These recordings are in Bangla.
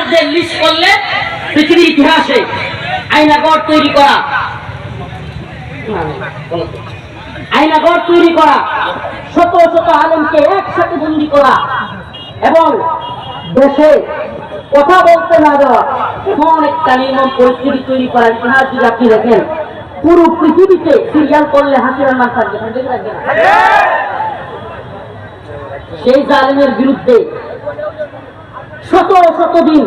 আলেমদের লিস্ট করলে পৃথিবীর ইতিহাসে আয়নাঘর তৈরি করা, আয়নাঘর তৈরি করা, শত শত আলেমকে একসাথে বন্দী করা এবং দেশে কথা বলতে না দেওয়া, এমন একটা নির্মম পরিস্থিতি তৈরি করার ইতিহাস যদি আপনি দেখেন, পুরো পৃথিবীতে সিরিয়াল করলে হাসিনার নাম থাকবে। সেই জালেমের বিরুদ্ধে শত শত দিন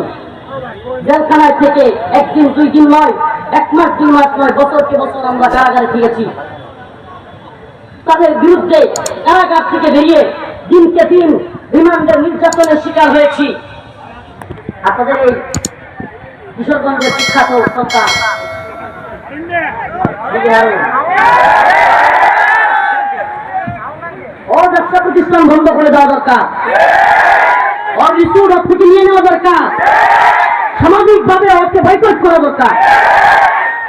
জেলখানায় থেকে একদিন দুই দিন নয়, এক মাস দুই মাস নয়, বছরকে বছর আমরা কারাগারে ফিরেছি। তাদের বিরুদ্ধে কারাগার থেকে বেরিয়ে দিনকে দিন রিমান্ডের নির্যাতনের শিকার হয়েছি। আপনাদের এই কিশোরগঞ্জের বিখ্যাত সন্তান ওর ব্যবসা প্রতিষ্ঠান বন্ধ করে দেওয়া দরকার, ওর রিসিউট থেকে নিয়ে নেওয়া দরকার, সামাজিক ভাবে ওকে বয়কট করা দরকার,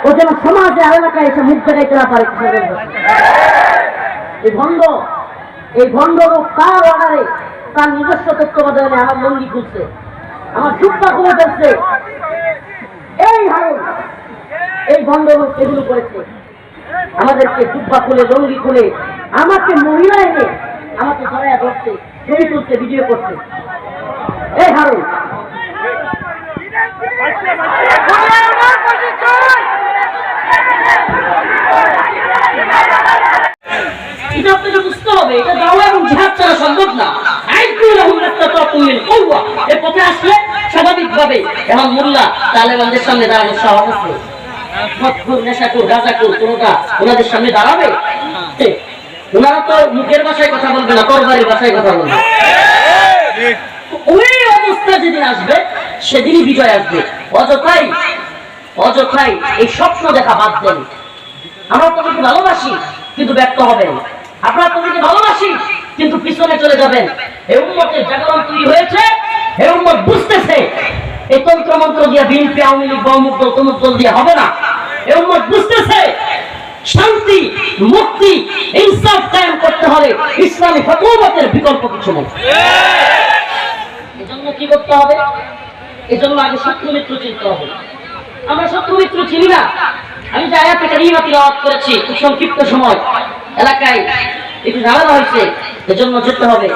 ও যেন সমাজে আর এলাকায় এসে মুখ দেখাইতে না পারে। এই ভণ্ড লোক তার অর্ডারে তার নিজস্ব তত্ত্বাবধানে আমার লঙ্গি খুলছে, আমার জুব্বা খুলে ফেলছে। এই হারুন, এই ভণ্ড লোক এগুলো করেছে, আমাদেরকে জুব্বা খুলে লঙ্গি খুলে আমাকে মহিলা এনে আমাকে ধরাইয়া ধরছে, ছবি তুলছে, ভিডিও করছে। এই হারুন, এটা আপনাকে বুঝতে হবে, এটা দাওয়া এবং জিহাদ ছাড়া সম্ভব না। এর পথে আসলে স্বাভাবিকভাবে এখন মোল্লা তালেবানদের সামনে দাঁড়ানোর সাহস আছে? নেশাকুর রাজাকুর কোনটা ওনাদের সামনে দাঁড়াবে? ওনারা তো মুখের ভাষায় কথা বলবে না, তরবারির ভাষায় কথা বলবে। ওই অবস্থা যেদিন আসবে সেদিনই বিজয় আসবে। অযথাই এই স্বপ্ন দেখা বাদ দেন। আমরা তোমাকে ভালোবাসি কিন্তু ব্যর্থ হবেন, আপনারা তোমাকে ভালোবাসি কিন্তু পিছনে চলে যাবেন। এই উম্মতের জাগরণ তৈরি হয়েছে, এই উম্মত বুঝতেছে এই তন্ত্র মন্ত্র দিয়ে বিএনপি আওয়ামী লীগ বা অমুক দল তমুক দল দিয়ে হবে না। এই উম্মত বুঝতেছে শান্তি মুক্তি ইনসাফ কায়েম করতে হলে ইসলামী হুকুমতের বিকল্প কিছু নেই। এজন্য কি করতে হবে? এজন্য আগে শত্রু মিত্র চিনতে হবে। আমরা শত্রু মিত্র চিনি না। আমি যে আয়াতে কারিমা তিলাওয়াত করেছি খুব সংক্ষিপ্ত সময়, এলাকায় একটু ঝামেলা হয়েছে, এজন্য যেতে হবে।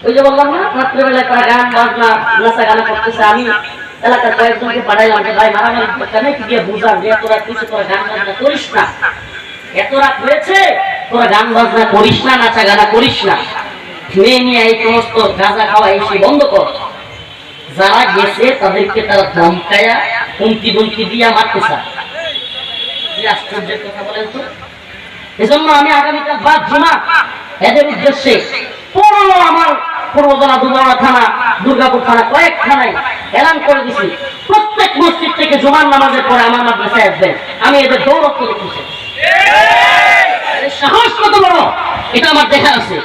ওই যে বললাম না, রাত্রেবেলায় তারা গান বাজনা নাচা গানা করতেছে, আমি এলাকার কয়েকজনকে পাঠাইলাম যে ভাই মারামারি কেন কি দিয়ে বুঝান যে তোরা কিছু তোরা গান বাজনা করিস না, এত রাত হয়েছে তোরা গান বাজনা করিস না, নাচা গানা করিস না, মেয়ে নিয়ে এই সমস্ত গাঁজা খাওয়া এসে বন্ধ কর। যারা গেছে তাদেরকে তারা ধমকায়া হুমকি দুমকি দিয়া মারতে চায়। আশ্চর্যের কথা বলেন তো। এজন্য আমি আগামীকাল বাদ জুমা এদের উদ্দেশ্যে আমার পূর্বজলা দুবরা থানা, দুর্গাপুর থানা, কয়েক থানায় এলান করে দিছি, প্রত্যেক মসজিদ থেকে জুমার নামাজের পরে আমার মাদ্রাসায় আসবেন। আমি এদের দৌড়ত্ব দেখেছি, সাহস কত বড় এটা আমার দেখা আছে।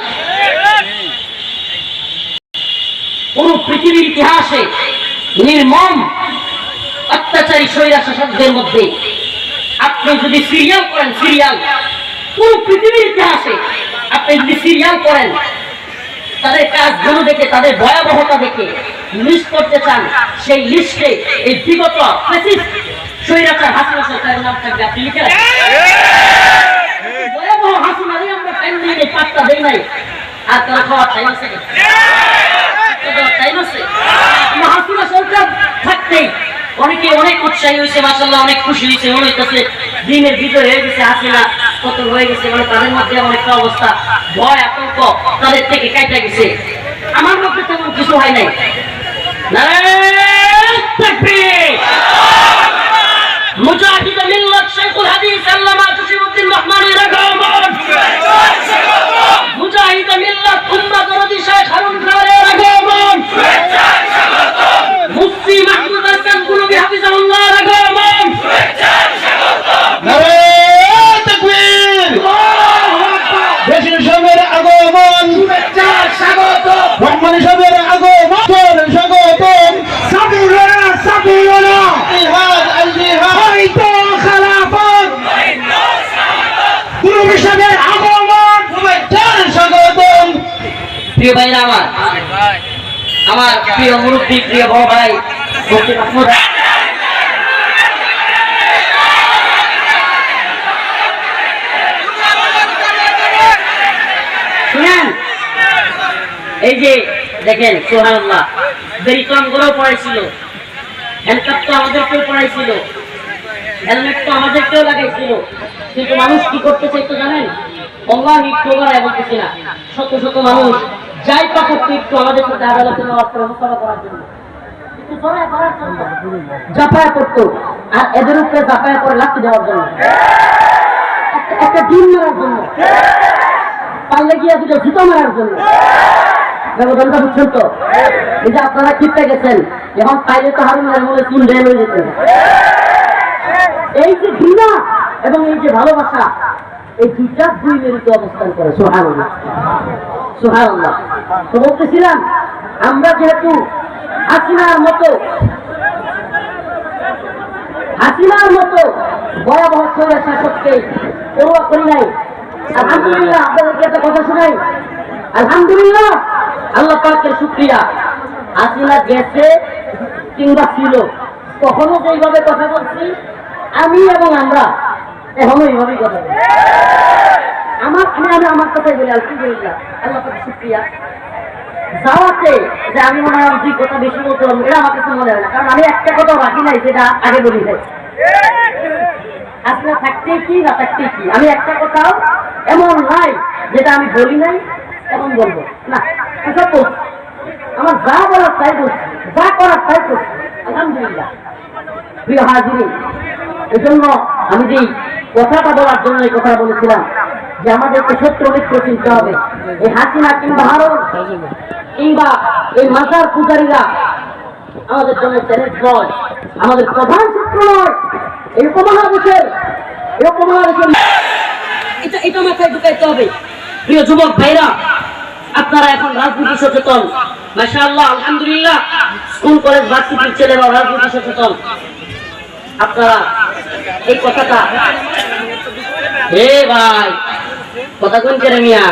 পুরো পৃথিবীর ইতিহাসে নির্মম অত্যাচারী স্বৈরা শাসকদের মধ্যে আপনি যদি সিরিয়াল করেন, সিরিয়াল পুরো পৃথিবীর ইতিহাসে আপনি যদি সিরিয়াল করেন, তাদের কাজগুলো দেখে, তাদের ভয়াবহতা দেখে লিস্ট করতে চান, সেই লিস্টে এই বিগত স্বৈরাচার হাসিনা সরকারের নাম থাকবে। আপনি লিখে রাখেন, ভয়াবহ হাসিনারই আমরা টাইম দিই নাই, পাত্তা দেই নাই। আর তারা খাওয়ার টাইম আছে, টাইম আছে। হাসিনা সরকার থাকতেই অনেকে অনেক উৎসাহী হয়েছে, মাশাআল্লাহ অনেক খুশি হয়েছে, মনে হইতেছে দিনের বিজয় হয়ে গেছে, হাসিনা কত হয়ে গেছে, মানে তাদের মধ্যে অনেকটা অবস্থা ভয় আতঙ্ক তাদের থেকে কাটা গেছে। আমার মধ্যে তেমন কিছু হয় নাই। মুজাহিদ মিল্লাত শাইখুল হাদিস আল্লামা জসিমউদ্দিন রহমানী রাঘবন, মুজাহিদ মিল্লাত উম্মাহ দরদি শেখ হারুন খানের রাঘবন, মুফতি মাহমুদ হাসান গুলবি হাফিজাহুল্লাহ রাঘবন, নারে তাকবীর, দেশের সবের আগমন, শুভেচ্ছা স্বাগত, রহমানী সবের আগমন, স্বাগতম, সাবিলুনা সাবিলুনা, জিহাদ আল জিহাদ, হয়তো খেলাফত, গুলবি সবের আগমন, শুভেচ্ছা স্বাগতম। প্রিয় ভাইরা আমার প্রিয় মুরব্বী, প্রিয় বড় ভাই মুফতি মাহমুদ। শুনেন, এই যে দেখেন সুবহানাল্লাহ, বেরিটন গুলো পড়াইছিল, হ্যান্ডকাপ তো আমাদেরকেও পড়াইছিল, হেলমেট তো আমাদেরকেও লাগাইছিল, কিন্তু মানুষ কি করতে চাইতো জানেন? অনলাইন একটু বলতেছি না, শত শত মানুষ যাই তা করতে একটু আমাদের সাথে আদালতে নেওয়ার পরে মোকাবেলা করার জন্য জাপায়া করতো, আর এদের উপরে জাপায়া করে লাঠি দেওয়ার জন্য, একটা ডিম মারার জন্য, পারলে গিয়ে দুটো জুতো মারার জন্য। ব্যবধানটা বুঝছেন তো? এই যে আপনারা কিপটে গেছেন, এখন পাইলে তো হারুনের মনে চুন ডেল হয়ে যেতেন। এই যে ঘৃণা এবং এই যে ভালোবাসা, এই দুইটা দুই মেরুতে অবস্থান করে। সুবহানাল্লাহ, সুবহানাল্লাহ। তো বলতেছিলাম, আমরা যেহেতু হাসিনার মতো ভয়াবহ শরীরের শাসককে পরোয়া করি নাই। আলহামদুলিল্লাহ, আপনাদেরকে একটা কথা শোনাই। আলহামদুলিল্লাহ, আল্লাহ পাকের শুকরিয়া, হাসিনা গেছে কিংবা ছিল, কখনো যেইভাবে কথা বলছি আমি এবং আমরা এখনো এইভাবেই কথা বলি। আমার কথাই বলি আলহামদুলিল্লাহ, আল্লাহ পাকের শুকরিয়া। যাওয়াতে যে আমি মনে হয় দুই কথা বেশি বলতে পারবো, এটা আমার কাছে মনে হয় না, কারণ আমি একটা কথা বাকি নাই যেটা আগে বলি নাই। আসলে থাকতেই কি না থাকতেই কি, আমি একটা কথাও এমন নাই যেটা আমি বলি নাই এখন বলবো না। এসব বলছি, আমার যা বলার তাই বলছি, যা করার তাই করছি। আলহামদুলিল্লাহ। প্রিয় হাজিরিন, এই জন্য আমি যেই কথাটা বলার জন্য এই কথা বলেছিলাম যে আমাদেরকে শত্রু মিত্র চিনতে হবে। এই হাসিনা কিংবা হারুন কিংবা এই মাজার পূজারীরা আমাদের জন্য চ্যালেঞ্জ নয়, আমাদের প্রধান শত্রু নয়। এই উপমহাদেশের এটা মাথায় ঢুকাইতে হবে। প্রিয় যুবক ভাইরা, আপনারা এখন রাজনীতি সচেতন, মাশাআল্লাহ, আলহামদুলিল্লাহ। স্কুল কলেজ ভার্সিটির ছেলেরাও রাজনীতি সচেতন। আপনারা এই কথাটা, হে ভাই কথা কোন করে মিয়া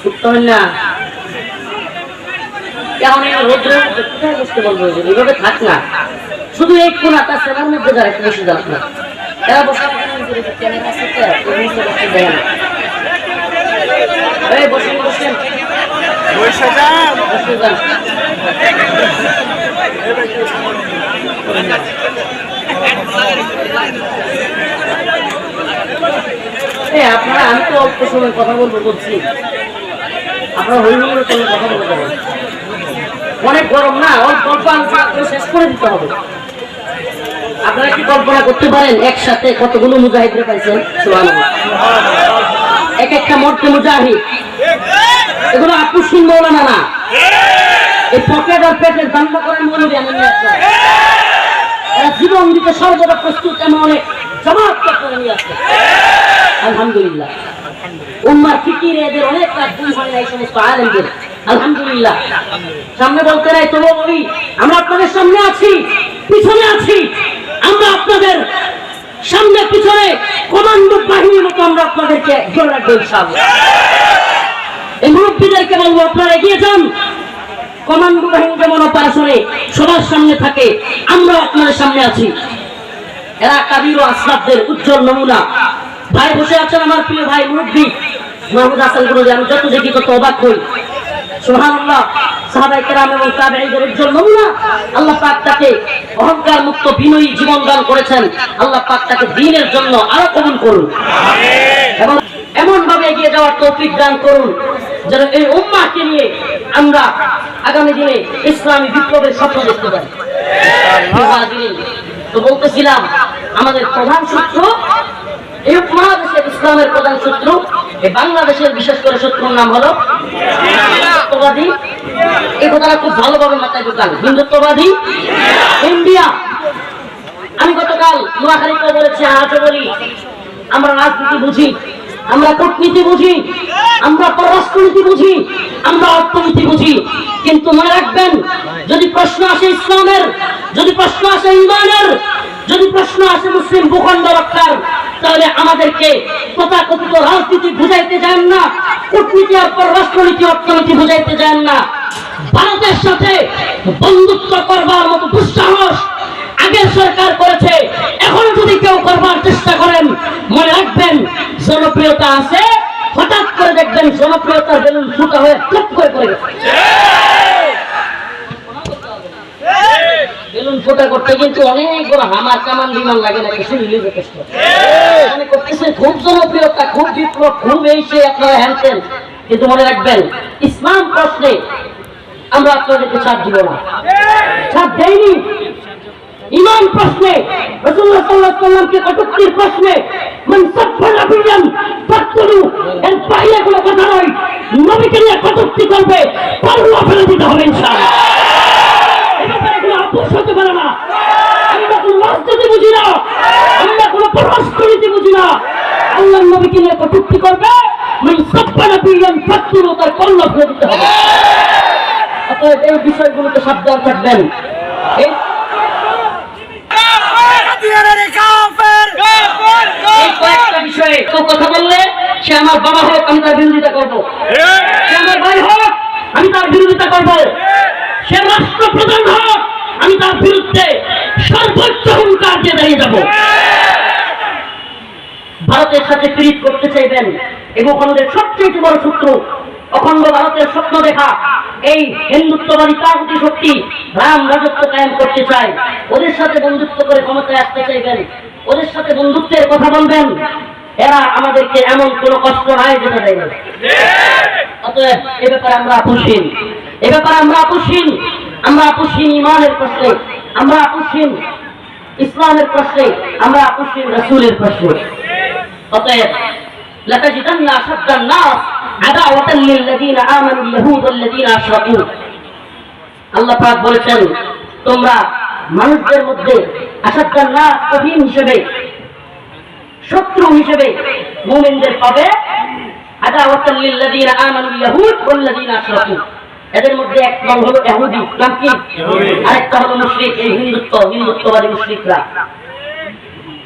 সুপ্ত হন না, কেমন রোদ্রে কোথায় বসতে বলবো, এইভাবে থাক না, শুধু এই কোনাটা সেনার মধ্যে যারা একটু বসে যাক না, এরা বসে বসেন আপনারা। আমি তো অল্প সময় কথা বলবো বলছি, আপনারা হরিমন্দির সঙ্গে কথা বলতে হবে, অনেক গরম না, অল্প শেষ করে দিতে হবে। আপনারা কি কল্পনা করতে পারেন একসাথে কতগুলো মুজাহিদরা পাইছেন? সুবহানাল্লাহ। এক একটা মর্তে মুজাহিদ, এগুলো আপুসিন মৌলানা না, এই পকেট আর পেটের দান্ডা করার মৌলবী এমন না। এরা জীবন দিতে সর্বদা প্রস্তুত, এমন অনেক জবাবটা করে নিয়ে আসছে। আলহামদুলিল্লাহ, উম্মার ফিকিরে এদের অনেক কাজ ভুল হয় না এই সমস্ত আলেমদের। আলহামদুলিল্লাহ। সামনে বলতে নাই তবু বলি, আমরা আপনাদের সামনে আছি, পিছনে আছি, আমরা আপনাদের সামনে পিছনে কমান্ডো বাহিনীর মতো আমরা আপনাদেরকে জোর রাখবো ইনশাআল্লাহ। এই মুরব্বীদেরকে বলবো, আপনারা এগিয়ে যান। কমান্ডো বাহিনী যেমন অপারেশনে সবার সামনে থাকে, আমরা আপনাদের সামনে আছি। এরা কাবির ও আসলাফদের উজ্জ্বল নমুনা। ভাই বসে আছেন, আমার প্রিয় ভাই মুরব্বী মাহমুদ হাসান গুরুজি, আমি যত দেখি তত অবাক হই। সুবহানাল্লাহ, সাহাবায়ে কেরাম এবং তাবেঈদের উজ্জ্বল নমুনা। আল্লাহ পাক তাকে অহংকার মুক্ত বিনয়ী জীবন দান করেছেন। আল্লাহ পাক তাকে দ্বীনের জন্য আরো কবুল করুন, আমিন। এবং এমন ভাবে এগিয়ে যাওয়ার তৌফিক দান করুন যেন এই উম্মাহকে নিয়ে আমরা আগামী দিনে ইসলামী বিপ্লবের স্বপ্ন দেখতে পারি। তো বলতেছিলাম, আমাদের প্রধান শত্রু এই উপমহাদেশের ইসলামের প্রধান শত্রু, এই বাংলাদেশের বিশেষ করে শত্রুর নাম হলো হিন্দুত্ববাদী। এই কথাটা খুব ভালোভাবে মাথায় ঢোকান, হিন্দুত্ববাদী ইন্ডিয়া। আমি গতকাল নোয়াখালীতে বলেছি, আজও বলি, আমরা রাজনীতি বুঝি, আমরা কূটনীতি বুঝি, আমরা পররাষ্ট্রনীতি বুঝি, আমরা অর্থনীতি বুঝি, কিন্তু মনে রাখবেন, যদি প্রশ্ন আসে ইসলামের, যদি প্রশ্ন আসে ইমানের, যদি প্রশ্ন আসে মুসলিম ভূখণ্ড রক্ষার, তাহলে আমাদেরকে তথাকথিত রাজনীতি বুঝাইতে যান না, কূটনীতি আর পররাষ্ট্রনীতি অর্থনীতি বুঝাইতে যান না। ভারতের সাথে বন্ধুত্ব করবার মতো দুঃসাহস আগের সরকার করেছে। এখন যদি কেউ করবার চেষ্টা করেন, মনে রাখবেন জনপ্রিয়তা আছে, হঠাৎ করে দেখবেন জনপ্রিয়তার বেলুন ফুটা হয়ে চুপ করে পড়ে গেছে। বেলুন ফোটা করতে কিন্তু অনেক বড় হামার কামান বিমান লাগে না, কিছু রিলিজে কষ্ট মনে করতেছে খুব জনপ্রিয়তা, খুব বিপ্লব, খুব এই সে আপনারা হ্যানতেন। কিন্তু মনে রাখবেন ইসলাম প্রশ্নে আমরা আপনাদেরকে ছাড় দিব না, ছাড় দেয়নি। ইমান প্রশ্নে, রাসূলুল্লাহ সাল্লাল্লাহু আলাইহি ওয়াসাল্লামকে কটূক্তির প্রশ্নে মান সাফা নবিয়ান ফাকতুলু, এর বাইরে কোনো কথা নয়। নবীকে নিয়ে কটূক্তি করবে, পাল্লা ফেলে দিতে হবে ইনশাআল্লাহ। আপোষ হতে পারে না। আমরা কোনো রাজনীতি বুঝি না, আমরা কোনো পররাষ্ট্রনীতি বুঝি না। আল্লাহর নবীকে নিয়ে কটূক্তি করবে, মান সাফা নবিয়ান ফাকতুলু, তার পাল্লা ফেলে দিতে হবে। অতএব এই বিষয়গুলোতে সাবধান থাকবেন। এই কয়েকটা বিষয়ে কেউ কথা বললে সে আমার বাবা হোক আমি তার বিরোধিতা করবো, সে আমার ভাই হোক আমি তার বিরোধিতা করবো, সে রাষ্ট্রপ্রধান হোক আমি তার বিরুদ্ধে সর্বোচ্চ হুঙ্কার দিয়ে দাঁড়িয়ে যাব। ভারতের সাথে প্রীত করতে চাইবেন এবং আমাদের সবচেয়ে বড় শত্রু অখণ্ড ভারতের স্বপ্ন দেখা এই হিন্দুত্ববাদী তাগুতি শক্তি রাম রাজত্ব কায়েম করতে চায়। ওদের সাথে বন্ধুত্ব করে ক্ষমতায় আসতে চাইবেন, ওদের সাথে বন্ধুত্বের কথা বলবেন। এরা আমাদেরকে এমন কোন কষ্ট নাই যেতে দেয় না। অতএব এ ব্যাপারে আমরা আপোষহীন, এ ব্যাপারে আমরা আপোষহীন। আমরা আপোষহীন ইমানের প্রশ্নে, আমরা আপোষহীন ইসলামের প্রশ্নে, আমরা আপোষহীন রাসূলের প্রশ্নে। অতএব লাতাজিদান্না আশাদ্দান নাস আদাওয়াতান লিল্লাযীনা আমানু ইয়াহুদ ওয়াল্লাযীনা আশরাকু। আল্লাহ পাক বলেছেন তোমরা মানুষদের মধ্যে আশাদ্দান নাস কঠিন হিসেবে, শত্রু হিসেবে মুমিনদের পাবে। আদাওয়াতান লিল্লাযীনা আমানু ইয়াহুদ ওয়াল্লাযীনা আশরাকু, এদের মধ্যে এক দল হলো ইহুদি, নাম কি? আরেকটা হলো মুশরিক, এই হিন্দুত্ববাদী মুশরিকরা।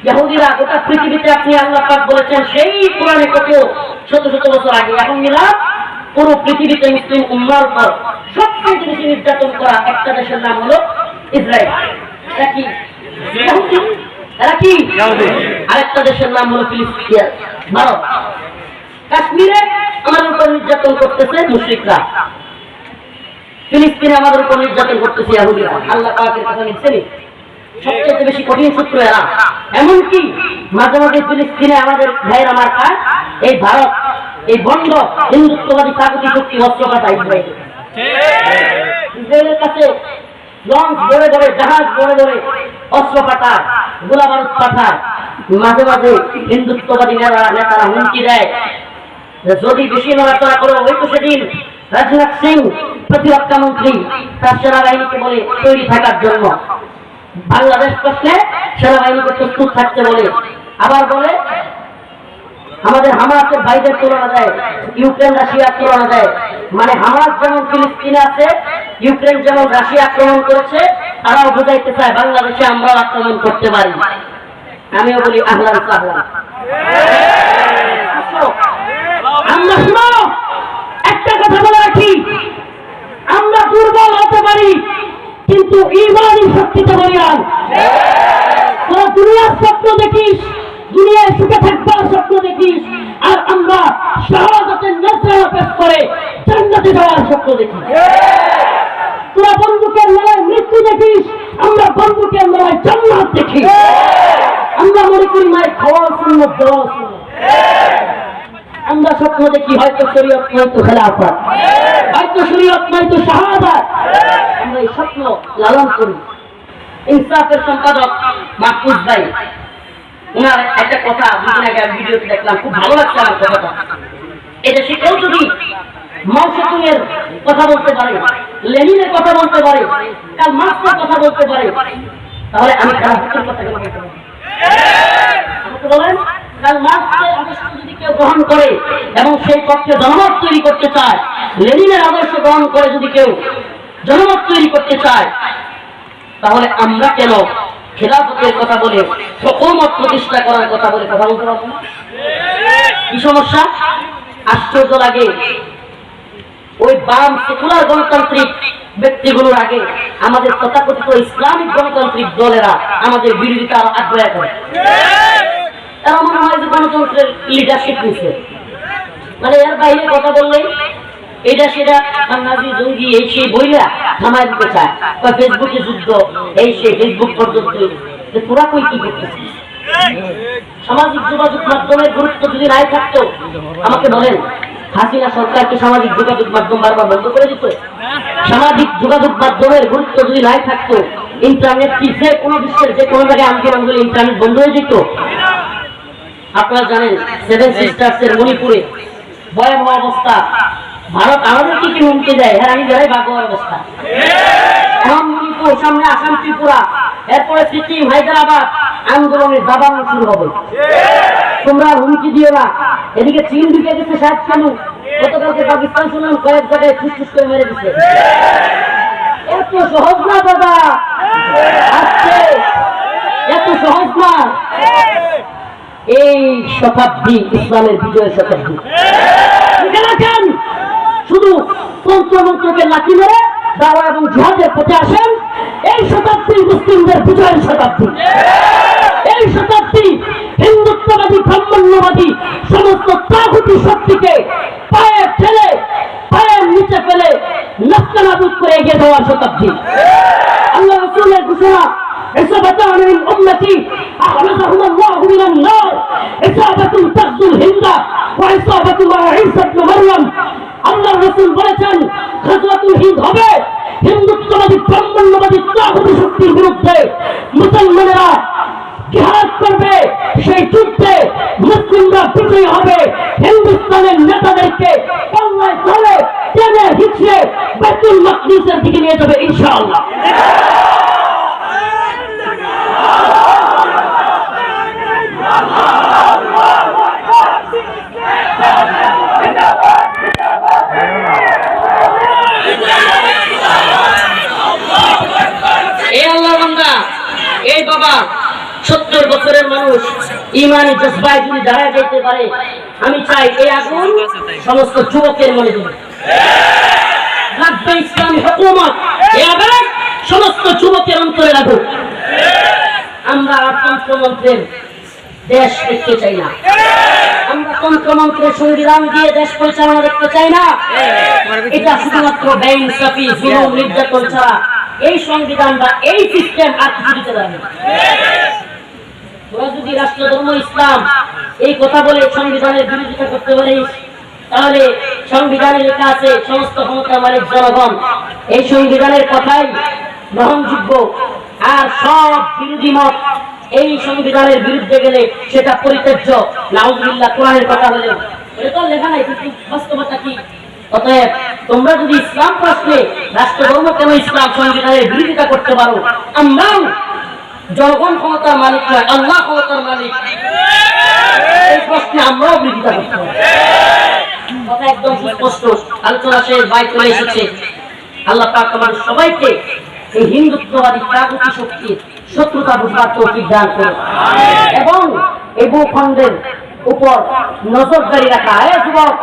ইহুদিরা গোটা পৃথিবীতে আপনি আল্লাহ পাক বলেছেন সেই কোরআনে কত শত শত বছর আগে, এখন মিলাদ পুরো পৃথিবীতে মুসলিম উম্মাহর উপর সবচেয়ে বেশি নির্যাতন করা একটা দেশের নাম হলো ইসরায়েল। এরা কি ইহুদি? এরা কি ইহুদি? আরেকটা দেশের নাম হলো ফিলিস্তিন, ভারত। কাশ্মীরে আমাদের উপর নির্যাতন করতেছে মুশরিকরা, ফিলিস্তিনে আমাদের উপর নির্যাতন করতেছে ইহুদিরা। আল্লাহ পাকের কথা নিচ্ছেন সবচেয়ে বেশি কঠিন শত্রু এরা। এমনকি মাঝে মাঝে ফিলিস্তিনে আমাদের ভাইয়ের আমার কাজ এই ভারত, এই বন্ধ হিন্দুত্ববাদী তাগুতি শক্তি অস্ত্র পাঠায় ইসরায়েলের কাছে লঞ্চ ধরে ধরে, জাহাজ ধরে ধরে অস্ত্র পাঠায়, গোলা বারুদ পাঠায়। মাঝে মাঝে হিন্দুত্ববাদী নেতারা হুমকি দেয় যদি বেশি নড়াচড়া করো, হয়তো সেদিন রাজনাথ সিং প্রতিরক্ষা মন্ত্রী তার সেনাবাহিনীকে বলে তৈরি থাকার জন্য, বাংলাদেশ প্রশ্নে সেনাবাহিনীকে প্রস্তুত থাকতে বলে। আবার বলে আমাদের হামাসের ভাইদের তুলনা দেয়, ইউক্রেন রাশিয়ার তুলনা দেয়। মানে হামাস যেমন ফিলিস্তিনে আছে, ইউক্রেন যেমন রাশিয়া আক্রমণ করেছে, তারাও বুঝাইতে চায় বাংলাদেশে আমরাও আক্রমণ করতে পারি। আমিও বলি আহলান সাহলান। আমরা শুনো একটা কথা বলে রাখি, আমরা দুর্বল হতে পারি কিন্তু ঈমানী শক্তিতে বলিয়ান। তোরা দুনিয়ার স্বপ্ন দেখিস, দুনিয়ায় সুখে থাকবার স্বপ্ন দেখিস, আর আমরা শাহাদাতের নজরানা পেশ করে জান্নাতে যাওয়ার স্বপ্ন দেখি। তোরা বন্দুকের মেলায় মৃত্যু দেখিস, আমরা বন্দুকের মেলায় জান্নাত দেখি। আমরা মনে করি মায়ের খাওয়া সুন্নাত, দেওয়া সুন্নাত। আমরা স্বপ্ন দেখি হয়তো শরীয়ত নয়তো খেলাফত, হয়তো শরীয়ত নয়তো শাহাদাত। আমরা এই স্বপ্ন লালন করি। ইনসাফের সম্পাদক মাহফুজ ভাই, ওনার একটা কথা দুদিন আগে ভিডিওতে দেখলাম, খুব ভালো লাগছে আমার কথাটা। এদেশে কেউ যদি মাও সেতুংয়ের কথা বলতে পারে, লেনিনের কথা বলতে পারে, কাল মার্ক্সের কথা বলতে পারে, তাহলে আমি খেলাফতের কথা বলতে পারি। আমাকে বলেন কাল মার্ক্সের আদর্শ যদি কেউ গ্রহণ করে এবং সেই পক্ষে জনমত তৈরি করতে চায়, লেনিনের আদর্শ গ্রহণ করে যদি কেউ জনমত তৈরি করতে চায়, তাহলে আমরা কেন খেলাফতের কথা বলে, হুকুমত প্রতিষ্ঠা করার কথা বলে কথা বলতে পারবো না? কি সমস্যা? আশ্চর্য লাগে। ওই বাম সেকুলার গণতান্ত্রিক ব্যক্তিগুলোর আগে আমাদের তথাকথিত ইসলামিক গণতান্ত্রিক দলেরা আমাদের বিরোধিতা আগ্রহ করে। তারা মনে হয় যে গণতন্ত্রের লিডারশিপ নিচ্ছে, মানে এর বাইরে কথা বললেই এটা সেটা নাজি জঙ্গি এই সেই বইলা থামায় দিতে চায়, বা ফেসবুকে যুদ্ধ এই সেই, ফেসবুক পর্যন্ত যে তোরা কই কি করতেছিস। সামাজিক যোগাযোগ মাধ্যমের গুরুত্ব যদি নাই থাকতো, আমাকে বলেন হাসিনা সরকারকে সামাজিক যোগাযোগ মাধ্যম বারবার বন্ধ করে দিত? সামাজিক যোগাযোগ মাধ্যমের গুরুত্ব যদি নাই থাকতো, ইন্টারনেট কি যে কোনো বিশ্বের যে কোনো জায়গায় আনতে আনলে ইন্টারনেট বন্ধ হয়ে যেত? আপনারা জানেন সেভেন সিস্টার্স এর মণিপুরে ভয়াবহ অবস্থা, ভারত আমাদেরকে কি হুমকি দেয়, হ্যাঁ আমি যারাই বাঘর অবস্থা। এখন মণিপুর, সামনে আসাম, ত্রিপুরা, এরপরে সিকিম, হায়দ্রাবাদ, আন্দোলনের দাবানো শুরু হবে। তোমরা হুমকি দিও না। এদিকে চীন ঢুকে গেছে সাত চালু, গতকালকে পাকিস্তান শুনলাম কয়েক জায়গায় ফুসফুস করে মেরে দিচ্ছে। এত সহজ না দাদা, আসছে এত সহজ না। এই শতাব্দী ইসলামের বিজয়ের শতাব্দী। দেখেন শুধু তন্ত্রমন্ত্রকে লাঠি মেরে দাওয়া এবং জিহাদের পথে আসেন, এই শতাব্দী মুসলিমদের বিজয়ের শতাব্দী। এই শতাব্দী হিন্দুত্ববাদী ব্রাহ্মণ্যবাদী সমস্ত তাগুতি শক্তিকে পায়ে ফেলে, পায়ের নিচে ফেলে নাস্তানাবুদ করে এগিয়ে যাওয়ার শতাব্দী। আল্লাহ রাসূলের ঘোষণা, ইসাবাতান মিন উম্মতি আখরাজাহুম আল্লাহু মিনান নার, ইসাবাতুন তাকদুল হিন্দা ওয়া ইসাবাতু মা ঈসা ইবনে মারইয়াম। আল্লাহ রাসূল বলেছেন গজওয়াতুল হিন্দ হবে হিন্দুত্ববাদী ব্রাহ্মণ্যবাদী তাগুতি শক্তির বিরুদ্ধে। মুসলমানেরা জিহাদ করবে, সেই যুদ্ধে মুসলিমরা বিজয়ী হবে। হিন্দুস্তানের নেতাদেরকে পাল্লায় ধরে টেনে হিঁচড়ে বাইতুল মাকদিসের দিকে নিয়ে যাবে ইনশাআল্লাহ। এই আল্লাহর বান্দা, এই বাবা 70 বছরের মানুষ ইমানি জজবায় যদি দাঁড়ায় যেতে পারে, আমি চাই এই আগুন সমস্ত যুবকের মনে দেবে। লাগবে ইসলামী হুকুমত, এই আবেগ সমস্ত যুবকের অন্তরে লাগুক। আমরা তন্ত্রমন্ত্রের দেশ দেখতে চাই না, আমরা তন্ত্রমন্ত্রের সংবিধান দিয়ে দেশ পরিচালনা দেখতে চাই না। এটা শুধুমাত্র বেইনসাফি, জুলুম, নির্যাতন ছাড়া এই সংবিধান বা এই সিস্টেম আর কিছু দিতে পারে না। তোরা যদি রাষ্ট্র ধর্ম ইসলাম এই কথা বলে সংবিধানের বিরোধিতা করতে পারিস, তাহলে সংবিধানে লেখা আছে সমস্ত ক্ষমতা মালিক জনগণ। এই সংবিধানের কথাই গ্রহণযোগ্য, আর সব বিরোধী মত এই সংবিধানের বিরুদ্ধে গেলে সেটা পরিত্যাজ্য। নাউজুবিল্লাহ, কোরআনের কথা হলেও এটা তো লেখা নাই, কিন্তু বাস্তবতা কি? অতএব তোমরা যদি ইসলাম প্রশ্নে রাষ্ট্র ধর্ম কেন ইসলাম সংবিধানের বিরোধিতা করতে পারো, আমরাও জনগণ ক্ষমতার মালিক নয়, আল্লাহ ক্ষমতার মালিক, এই প্রশ্নে আমরাও বিরোধিতা করতে পারি। কথা একদম সুস্পষ্ট। আলোচনা শেষ, ভাই চলে এসেছে। আল্লাহ পাক আমাদের সবাইকে এই হিন্দুত্ববাদী তাগুতি শক্তির শত্রুতা বুঝবার তৌফিক দান করুন, এবং এই ভূখণ্ডের উপর নজরদারি রাখা। যুবক,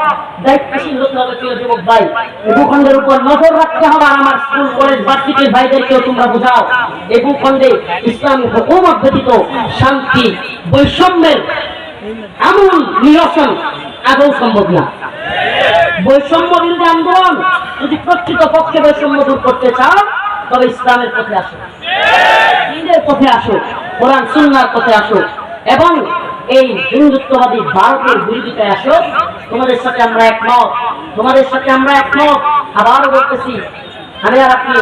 দায়িত্বশীল হতে হবে। প্রিয় যুবক ভাই, এই ভূখণ্ডের উপর নজর রাখতে হবে। আমার স্কুল কলেজ ভার্সিটির ভাইদেরকেও তোমরা বুঝাও, এই ভূখণ্ডে ইসলামী হুকুমত ব্যতীত শান্তি, বৈষম্যের আমূল নিরসন আদৌ সম্ভব না। বৈষম্য বিরোধী আন্দোলন যদি প্রকৃত পক্ষে বৈষম্য দূর করতে চাও, তবে ইসলামের পথে আসো, দ্বীনের পথে আসো, কোরআন সুন্নাহর পথে আসো, এবং এই হিন্দুত্ববাদী ভারতের বিরোধিতায় আসো। তোমাদের সাথে আমরা একমত, তোমাদের সাথে আমরা একমত। আবারও বলতেছি, আমি আর আপনি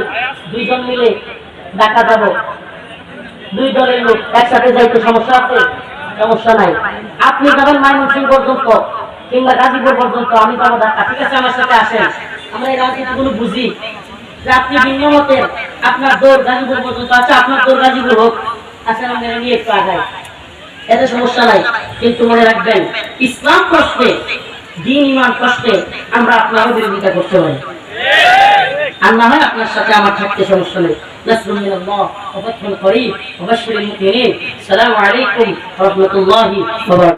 দুইজন মিলে ঢাকা যাব, দুই দলের লোক একসাথে যাইতে সমস্যা আছে? সমস্যা নাই। আপনি যাবেন ময়মনসিংহ পর্যন্ত কিংবা গাজীপুর পর্যন্ত, আমি যাবো ঢাকা, ঠিক আছে? আমার সাথে আসেন। আমরা এই রাজনীতিগুলো বুঝি যে আপনি ভিন্ন মতের, আপনার দৌড় গাজীপুর পর্যন্ত আছে, আপনার দৌড় গাজীপুর হোক, আসেন আমরা নিয়ে একটু আগাই, এতে সমস্যা নাই। কিন্তু মনে রাখবেন, ইসলাম প্রশ্নে, দ্বীন ইমান প্রশ্নে আমরা আপনারও বিরোধিতা করতে পারি, আর না হয় আপনার সাথে আমার থাকতে সমস্যা নেই। নাসরুম মিনাল্লাহ ওয়া ফাতহুন করিব ওয়া বাশশিরিল মুমিনিন। আসসালামু আলাইকুম ওয়া রাহমাতুল্লাহি ওয়া বারাকাতুহু।